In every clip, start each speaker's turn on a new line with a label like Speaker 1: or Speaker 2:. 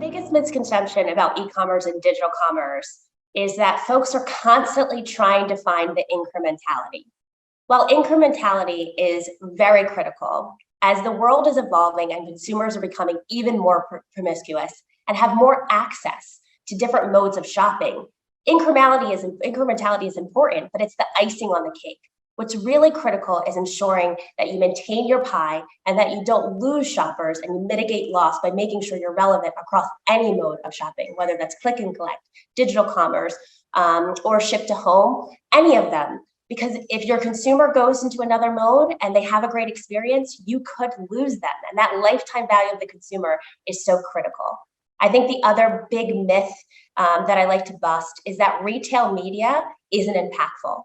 Speaker 1: Biggest misconception about e-commerce and digital commerce is that folks are constantly trying to find the incrementality. While incrementality is very critical, as the world is evolving and consumers are becoming even more promiscuous and have more access to different modes of shopping, incrementality is important, but it's the icing on the cake. What's really critical is ensuring that you maintain your pie and that you don't lose shoppers and you mitigate loss by making sure you're relevant across any mode of shopping, whether that's click and collect, digital commerce, or ship to home, any of them. Because if your consumer goes into another mode and they have a great experience, you could lose them. And that lifetime value of the consumer is so critical. I think the other big myth that I like to bust is that retail media isn't impactful.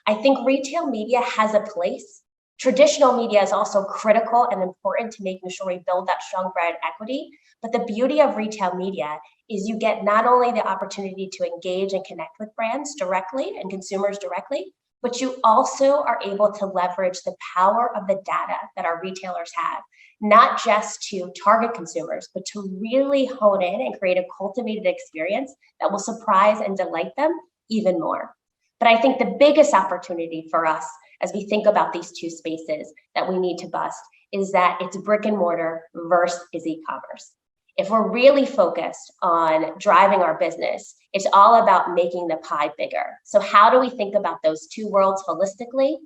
Speaker 1: I think retail media has a place. Traditional media is also critical and important to making sure we build that strong brand equity. But the beauty of retail media is you get not only the opportunity to engage and connect with brands directly and consumers directly, but you also are able to leverage the power of the data that our retailers have, not just to target consumers, but to really hone in and create a cultivated experience that will surprise and delight them even more. But I think the biggest opportunity for us as we think about these two spaces that we need to bust is that it's brick and mortar versus e-commerce. If we're really focused on driving our business, it's all about making the pie bigger. So how do we think about those two worlds holistically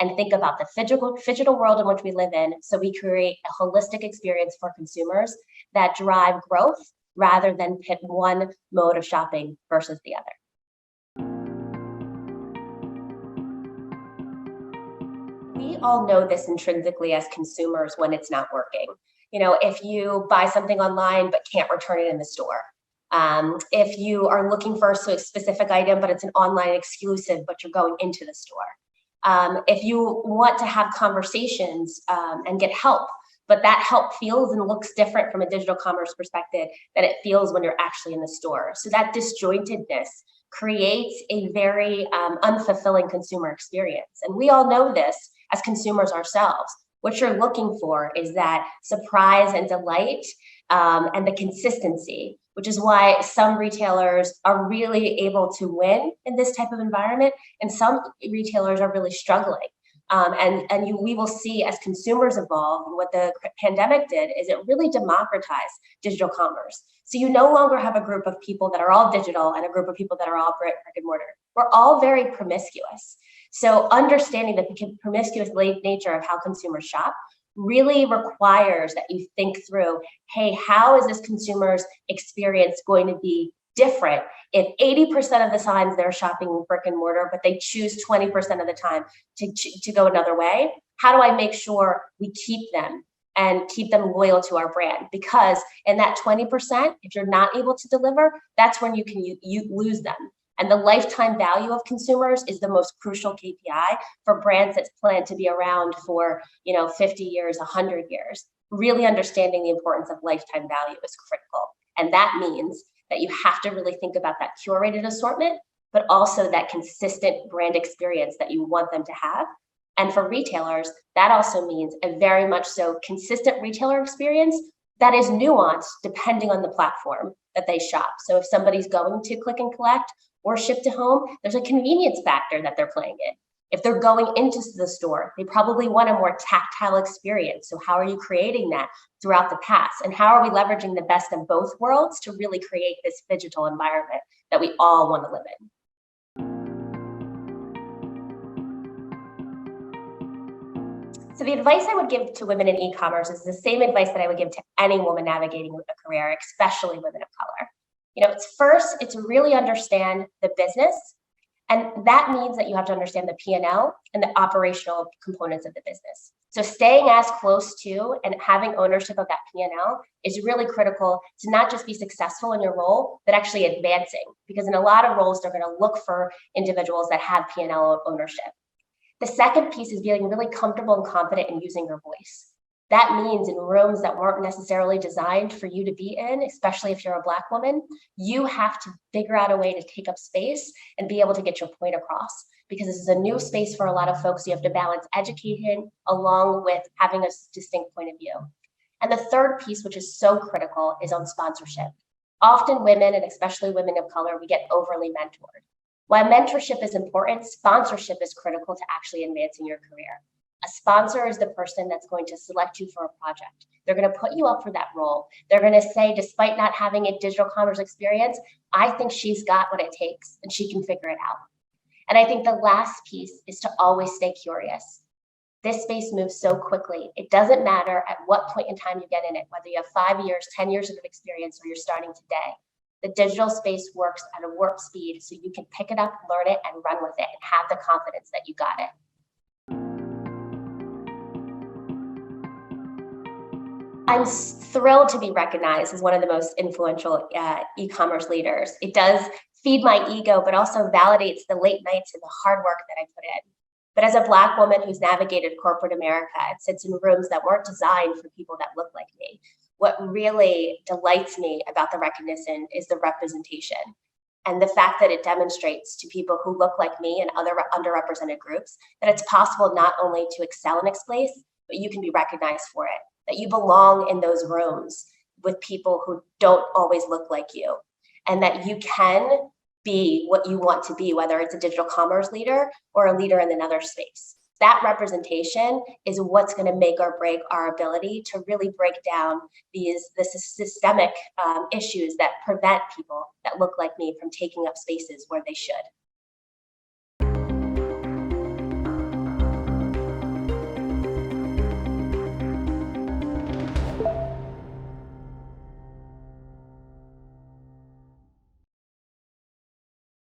Speaker 1: and think about the physical world in which we live in so we create a holistic experience for consumers that drive growth rather than pit one mode of shopping versus the other? We all know this intrinsically as consumers when it's not working. If you buy something online but can't return it in the store, if you are looking for a specific item but it's an online exclusive but you're going into the store, if you want to have conversations and get help, but that help feels and looks different from a digital commerce perspective than it feels when you're actually in the store. So that disjointedness creates a very unfulfilling consumer experience. And we all know this as consumers ourselves. What you're looking for is that surprise and delight and the consistency, which is why some retailers are really able to win in this type of environment, and some retailers are really struggling. We will see as consumers evolve, and what the pandemic did is it really democratized digital commerce. So you no longer have a group of people that are all digital and a group of people that are all brick and mortar. We're all very promiscuous. So understanding the promiscuous nature of how consumers shop really requires that you think through, hey, how is this consumer's experience going to be different if 80% of the times they're shopping brick and mortar, but they choose 20% of the time to go another way? How do I make sure we keep them and keep them loyal to our brand? Because in that 20%, if you're not able to deliver, that's when you lose them. And the lifetime value of consumers is the most crucial KPI for brands that plan to be around for 50 years, 100 years. Really understanding the importance of lifetime value is critical. And that means that you have to really think about that curated assortment, but also that consistent brand experience that you want them to have. And for retailers, that also means a very much so consistent retailer experience that is nuanced depending on the platform that they shop. So if somebody's going to click and collect or ship to home, there's a convenience factor that they're playing in. If they're going into the store, they probably want a more tactile experience. So how are you creating that throughout the pass? And how are we leveraging the best of both worlds to really create this digital environment that we all want to live in? So the advice I would give to women in e-commerce is the same advice that I would give to any woman navigating a career, especially women of color. It's really understand the business. And that means that you have to understand the P&L and the operational components of the business. So staying as close to and having ownership of that P&L is really critical to not just be successful in your role, but actually advancing. Because in a lot of roles, they're going to look for individuals that have P&L ownership. The second piece is being really comfortable and confident in using your voice. That means in rooms that weren't necessarily designed for you to be in, especially if you're a Black woman, you have to figure out a way to take up space and be able to get your point across. Because this is a new space for a lot of folks. You have to balance education along with having a distinct point of view. And the third piece, which is so critical, is on sponsorship. Often women, and especially women of color, we get overly mentored. While mentorship is important, sponsorship is critical to actually advancing your career. A sponsor is the person that's going to select you for a project. They're going to put you up for that role. They're going to say, despite not having a digital commerce experience, I think she's got what it takes and she can figure it out. And I think the last piece is to always stay curious. This space moves so quickly. It doesn't matter at what point in time you get in it, whether you have 5 years, 10 years of experience, or you're starting today. The digital space works at a warp speed, so you can pick it up, learn it, and run with it, and have the confidence that you got it. I'm thrilled to be recognized as one of the most influential e-commerce leaders. It does feed my ego, but also validates the late nights and the hard work that I put in. But as a Black woman who's navigated corporate America and sits in rooms that weren't designed for people that look like me, what really delights me about the recognition is the representation and the fact that it demonstrates to people who look like me and other underrepresented groups that it's possible not only to excel in a place, but you can be recognized for it, that you belong in those rooms with people who don't always look like you, and that you can be what you want to be, whether it's a digital commerce leader or a leader in another space. That representation is what's going to make or break our ability to really break down the systemic issues that prevent people that look like me from taking up spaces where they should.